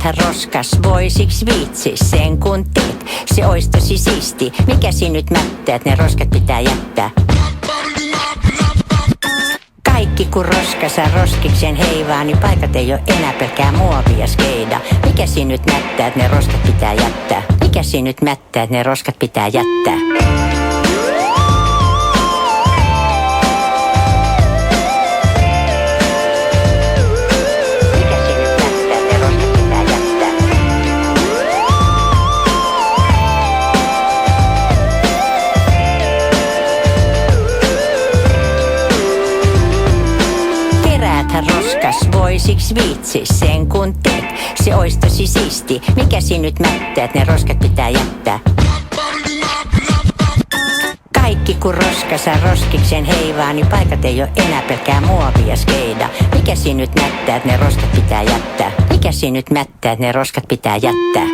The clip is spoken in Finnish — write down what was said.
Kerääthän roskas, voisiks viitsis sen kun teet? Se ois tosi siisti. Mikä siinä nyt mättää, et ne roskat pitää jättää? Kaikki kun roskasa roskiksen heivaa, niin paikat ei oo enää pelkkää muovia skeida. Mikä siinä nyt mättää, et ne roskat pitää jättää? Mikä siinä nyt mättää, et ne roskat pitää jättää? Roskas, voisiks viitsis sen kun teet? Se ois tosi siisti. Mikä siinä nyt mättää, et ne roskat pitää jättää? Kaikki kun roskasa roskiksen heivaa, niin paikat ei oo enää pelkkää muovia skeida. Mikä siinä nyt mättää, et ne roskat pitää jättää? Mikä siinä nyt mättää, et ne roskat pitää jättää?